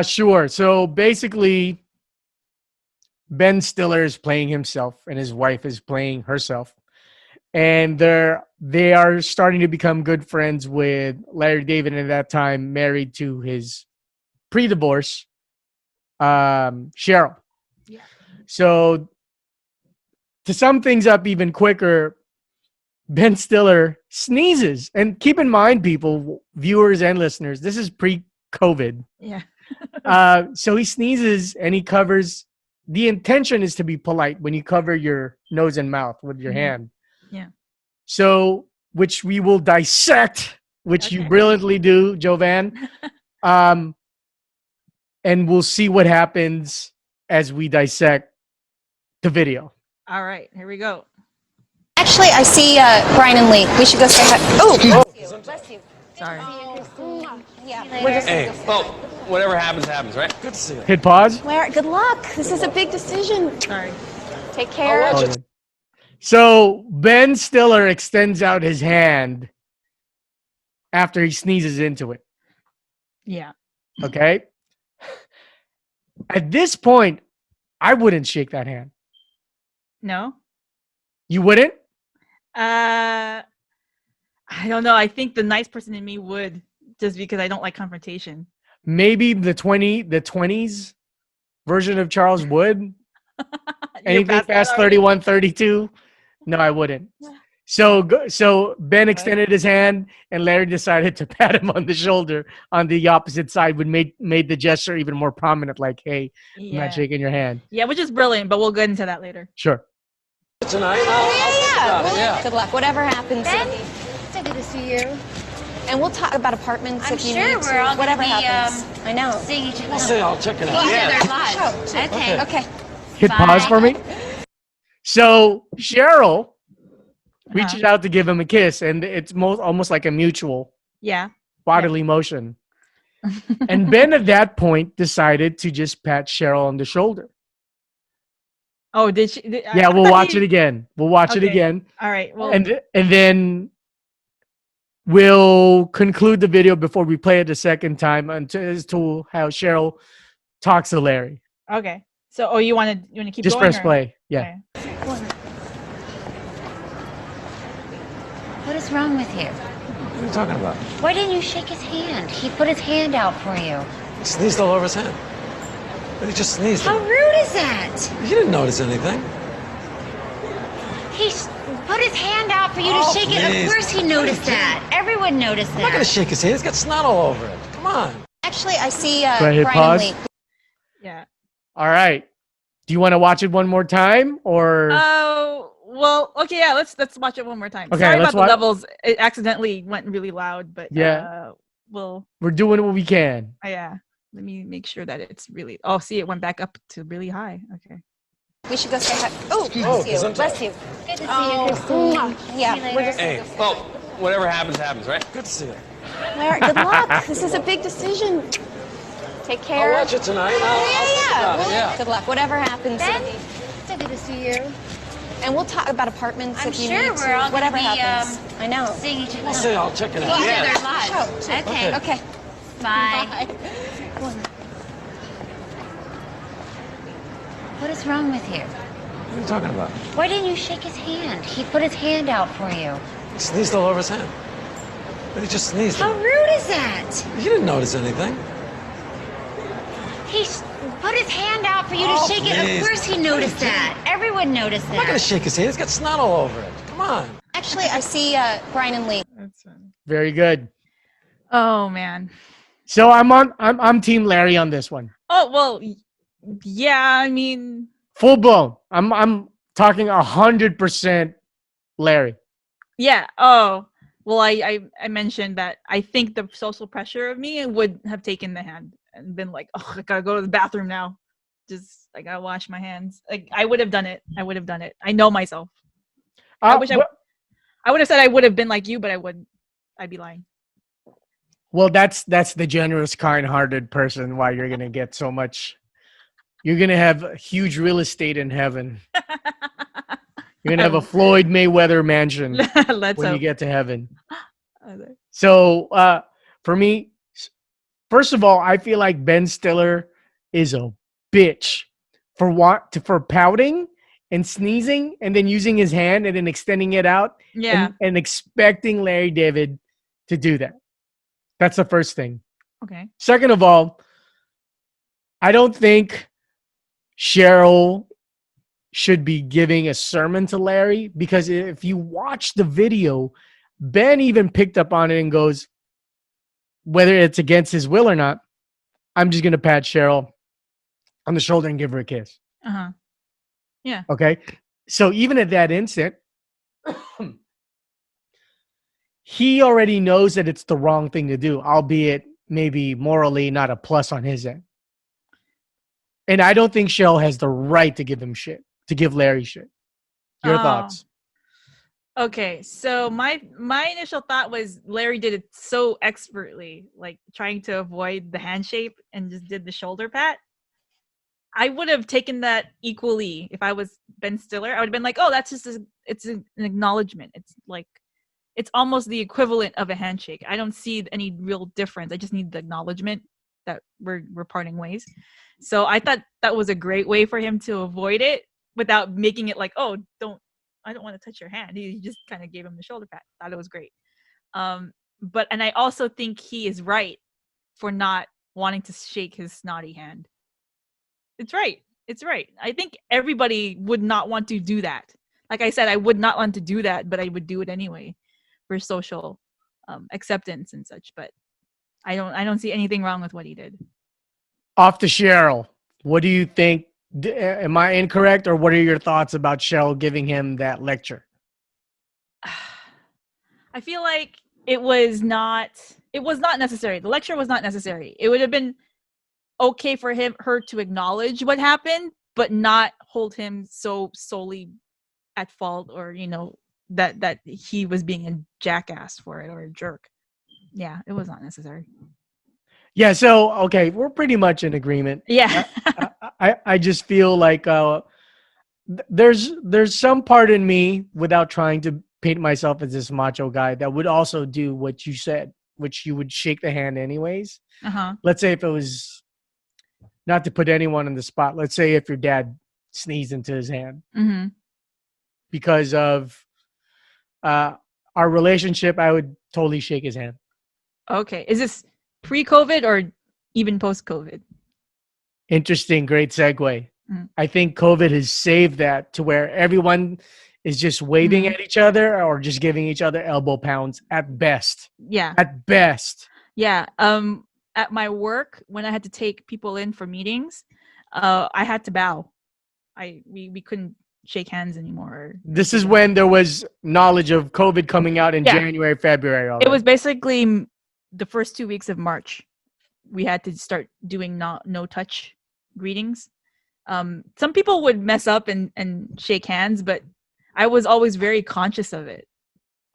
Sure. So basically, Ben Stiller is playing himself, and his wife is playing herself, and they are starting to become good friends with Larry David, and at that time married to his pre-divorce Cheryl. Yeah. So to sum things up even quicker, Ben Stiller sneezes, and keep in mind, people, viewers and listeners, this is pre-COVID. Yeah. So he sneezes and he covers. The intention is to be polite when you cover your nose and mouth with your hand. Yeah. So, which we will dissect, which you Okay. brilliantly do, Jovan. And we'll see what happens as we dissect the video. All right, here we go. Actually, I see Brian and Lee. We should go say hi. Oh, bless you. Sorry. Yeah, we're just. Hey, well, whatever happens, happens, right? Good to see you. Hit pause. Larry, good luck. This is a big decision. Sorry. Take care. Oh, yeah. So Ben Stiller extends out his hand after he sneezes into it. Yeah. Okay. At this point, I wouldn't shake that hand. No. You wouldn't? I don't know. I think the nice person in me would, just because I don't like confrontation. Maybe the 20s version of Charles would. Anything past 31, 32? No, I wouldn't. So Ben extended his hand, and Larry decided to pat him on the shoulder on the opposite side, would made the gesture even more prominent, like, hey, I'm not shaking your hand. Yeah, which is brilliant, but we'll get into that later. Sure. Tonight? Yeah. Good luck. Whatever happens. So good to see you. And we'll talk about apartments I'm if you sure need we're to. all Whatever gonna be, happens. I know. seeing each other. We'll see. I'll check it out. Each other live. Okay. Okay. Hit pause for me. So Cheryl reaches out to give him a kiss, and it's almost like a mutual Yeah. bodily motion. And Ben at that point decided to just pat Cheryl on the shoulder. Oh, did she? Yeah, we'll watch it again. We'll watch it Okay. again. All right. Well, And then we'll conclude the video before we play it a second time as to how Cheryl talks to Larry. okay. So, you want to keep Just going? press play. Yeah. Okay. What is wrong with you? What are you talking about? Why didn't you shake his hand? He put his hand out for you. He sneezed all over his hand. But he just sneezed. How rude is that? You didn't notice anything. He put his hand out for you to shake it. please. Of course he noticed that. Everyone noticed I'm not going that. to shake his hand. He's got snot all over it. Come on. Actually, I see Do I hit Brian pause? and Lee. Yeah. All right. Do you want to watch it one more time or? Oh, well, okay, yeah, let's watch it one more time. Okay, Sorry let's about the levels. It accidentally went really loud, but Yeah. we'll We're doing what we can. yeah. Let me make sure that it's really. Oh, see, it went back up to really high. Okay. We should go say hi. Oh, bless you. sometimes. Bless you. Good to see you, Christine. Yeah, we're just. Hey, well, whatever happens, happens, right? Good to see you. Larry, good luck. This is a big decision. Take I'll care. watch it tonight. Yeah. Good luck. Whatever happens. So good to see you. And we'll talk about apartments I'm if you sure need we're to. all gonna Whatever be, happens. I know. Seeing each other. We'll see. I'll check it out. Each other live. Sure. Okay. Okay. Bye. What is wrong with you? What are you talking about? Why didn't you shake his hand? He put his hand out for you. He sneezed all over his hand. But he just sneezed. How rude is that? You didn't notice anything. He put his hand out for you to shake it. please. Of course he noticed that. Everyone noticed I'm not going that. to shake his hand. He's got snot all over it. Come on. Actually, I see Brian and Lee. That's fine. Very good. Oh man. So I'm Team Larry on this one. Oh well. Yeah. I mean. Full blown. I'm talking 100% Larry. Yeah. Oh. Well, I mentioned that I think the social pressure of me would have taken the hand and been like, oh, I gotta go to the bathroom now. Just I gotta wash my hands. Like I would have done it. I know myself. I wish I would have said I would have been like you, but I wouldn't. I'd be lying. Well, that's the generous, kind-hearted person. Why you're gonna get so much. You're gonna have huge real estate in heaven. You're gonna have a Floyd Mayweather mansion Let's when you hope. get to heaven. So for me, First of all, I feel like Ben Stiller is a bitch for pouting and sneezing and then using his hand and then extending it out Yeah. and expecting Larry David to do that. That's the first thing. Okay. Second of all, I don't think Cheryl should be giving a sermon to Larry, because if you watch the video, Ben even picked up on it and goes, whether it's against his will or not, I'm just going to pat Cheryl on the shoulder and give her a kiss. Uh-huh. Yeah. Okay. So even at that instant, he already knows that it's the wrong thing to do, albeit maybe morally not a plus on his end. And I don't think Cheryl has the right to give him shit, to give Larry shit. Your thoughts? Okay, so my initial thought was Larry did it so expertly, like trying to avoid the handshake and just did the shoulder pat. I would have taken that equally if I was Ben Stiller. I would have been like, "Oh, that's just it's an acknowledgement. It's like it's almost the equivalent of a handshake. I don't see any real difference. I just need the acknowledgement that we're parting ways." So I thought that was a great way for him to avoid it without making it like, "Oh, I don't want to touch your hand." He just kind of gave him the shoulder pat. Thought it was great. But I also think he is right for not wanting to shake his snotty hand. It's right. It's right. I think everybody would not want to do that. Like I said, I would not want to do that, but I would do it anyway for social acceptance and such. But I don't see anything wrong with what he did. Off to Cheryl. What do you think? Am I incorrect, or what are your thoughts about Cheryl giving him that lecture? I feel like it was not necessary. The lecture was not necessary. It would have been okay for her to acknowledge what happened, but not hold him so solely at fault, or that he was being a jackass for it or a jerk. Yeah, it was not necessary. Yeah, so okay, we're pretty much in agreement. Yeah. I just feel like there's some part in me, without trying to paint myself as this macho guy, that would also do what you said, which you would shake the hand anyways. Uh-huh. Let's say if it was, not to put anyone in the spot, let's say if your dad sneezed into his hand, Mm-hmm. because of our relationship, I would totally shake his hand. Okay. Is this pre-COVID or even post-COVID? Interesting, great segue. I think COVID has saved that to where everyone is just waving at each other or just giving each other elbow pounds at best. Yeah. At best. Yeah. At my work, when I had to take people in for meetings, I had to bow. We couldn't shake hands anymore. This is when there was knowledge of COVID coming out in January, February already. It was basically the first 2 weeks of March. We had to start doing no touch greetings. Some people would mess up and shake hands, but I was always very conscious of it.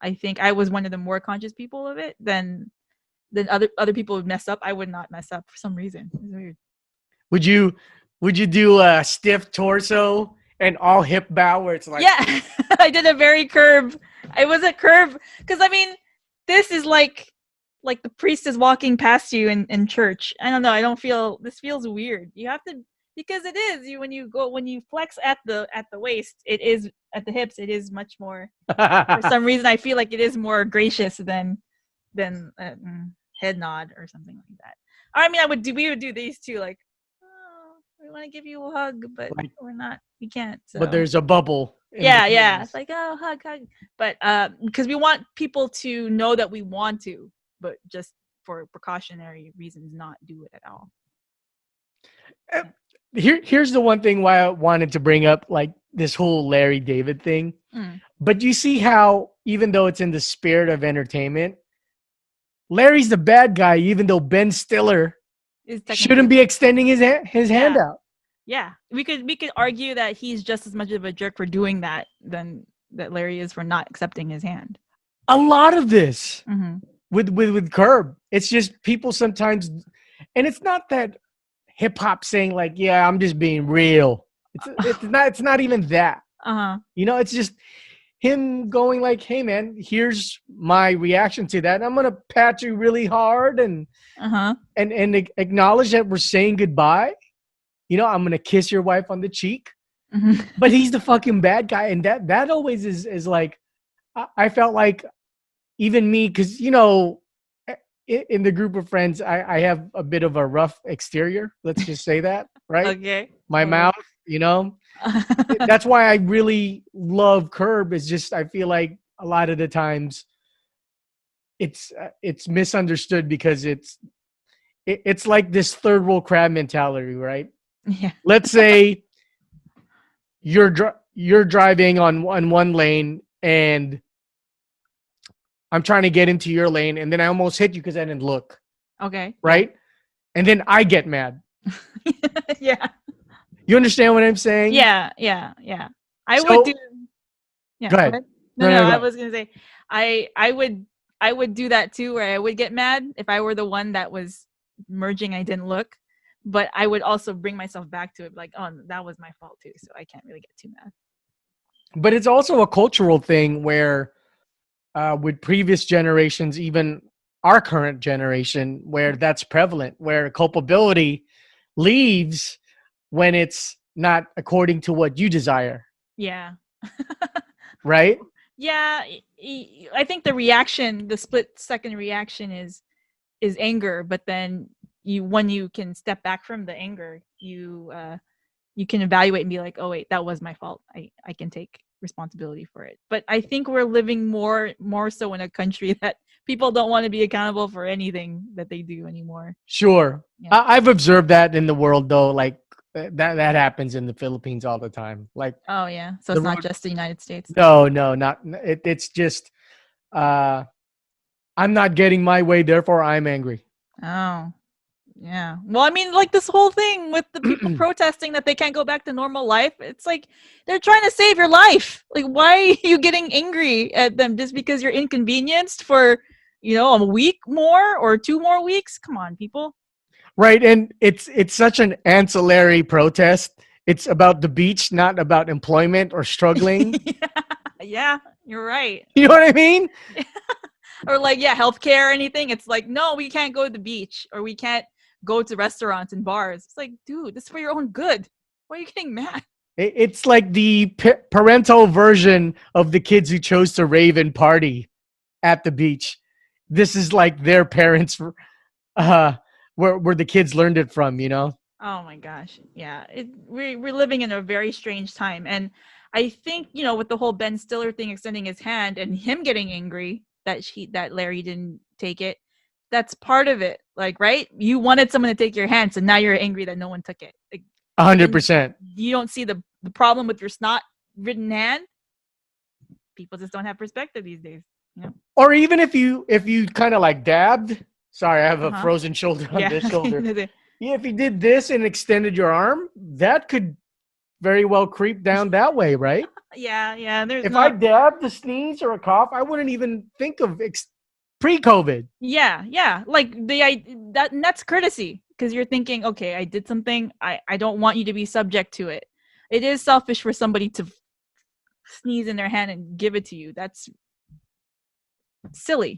I think I was one of the more conscious people of it than other people would mess up. I would not mess up for some reason. It's weird. Would you do a stiff torso and all hip bow where it's like? Yeah, I did a very curve. It was a curve because this is like the priest is walking past you in church. I don't know. This feels weird. You have to, because it is when you flex at the waist, it is at the hips. It is much more. For some reason, I feel like it is more gracious than head nod or something like that. I mean, we would do these too, like, oh, we want to give you a hug, but we're not. We can't. So. But there's a bubble. Yeah. It's like, oh, hug. But because we want people to know that we want to, but just for precautionary reasons, not do it at all. Here's the one thing why I wanted to bring up like this whole Larry David thing. But you see how, even though it's in the spirit of entertainment, Larry's the bad guy, even though Ben Stiller shouldn't be extending his hand out. Yeah, we could argue that he's just as much of a jerk for doing that than that Larry is for not accepting his hand. A lot of this with Curb, it's just people sometimes, and it's not that hip hop saying like, yeah, I'm just being real. It's not even that. Uh-huh. It's just him going like, "Hey man, here's my reaction to that. I'm gonna pat you really hard and Uh-huh. acknowledge that we're saying goodbye. You know, I'm gonna kiss your wife on the cheek." Mhm. But he's the fucking bad guy, and that always is like, I felt like even me, because in the group of friends, I have a bit of a rough exterior. Let's just say that, right? Okay. My All right. mouth. That's why I really love Curb. Is just I feel like a lot of the times it's misunderstood because it's like this third world crab mentality, right? Yeah. Let's say you're driving on one lane and I'm trying to get into your lane and then I almost hit you because I didn't look, Okay. right? And then I get mad. Yeah. You understand what I'm saying? Yeah. Yeah. Yeah. I would So do. Yeah. go Go ahead. ahead. No, No, no. no, go I ahead. was gonna say, I would do that too, where I would get mad if I were the one that was merging. I didn't look, but I would also bring myself back to it, like, oh, that was my fault too, so I can't really get too mad. But it's also a cultural thing where with previous generations, even our current generation, where that's prevalent, where culpability leaves when it's not according to what you desire, Yeah. right? Yeah. I think the split second reaction is anger, but then when you can step back from the anger, you can evaluate and be like, oh wait, that was my fault. I can take responsibility for it. But I think we're living more so in a country that people don't want to be accountable for anything that they do anymore. Sure. Yeah. I've observed that in the world though, like that happens in the Philippines all the time. Like Oh yeah. So the it's not road just the United States. no, not it's just uh I'm not getting my way, therefore I'm angry. Oh. Yeah. Well, I mean, like this whole thing with the people protesting that they can't go back to normal life, it's like they're trying to save your life. Like, why are you getting angry at them just because you're inconvenienced for, a week more or 2 more weeks? Come on, people. Right, and it's such an ancillary protest. It's about the beach, not about employment or struggling. Yeah, you're right. You know what I mean? Or like, yeah, healthcare or anything. It's like, no, we can't go to the beach or we can't go to restaurants and bars. It's like, dude, this is for your own good. Why are you getting mad? It's like the parental version of the kids who chose to rave and party at the beach. This is like their parents, uh, where the kids learned it from. You know? Oh my gosh. Yeah. We're living in a very strange time. And I think, with the whole Ben Stiller thing extending his hand and him getting angry that Larry didn't take it, that's part of it. Like, right? You wanted someone to take your hand, so now you're angry that no one took it. Like, then 100%. you don't see the problem with your snot ridden hand. People just don't have perspective these days. Or even if you kind of like dabbed. Sorry, I have a Uh-huh. frozen shoulder on Yeah. this shoulder. Yeah, if you did this and extended your arm, that could very well creep down that way, right? Yeah. There's If I not. dabbed a sneeze or a cough, I wouldn't even think of pre-COVID. Yeah. Like that's courtesy because you're thinking, okay, I did something. I don't want you to be subject to it. It is selfish for somebody to sneeze in their hand and give it to you. That's silly.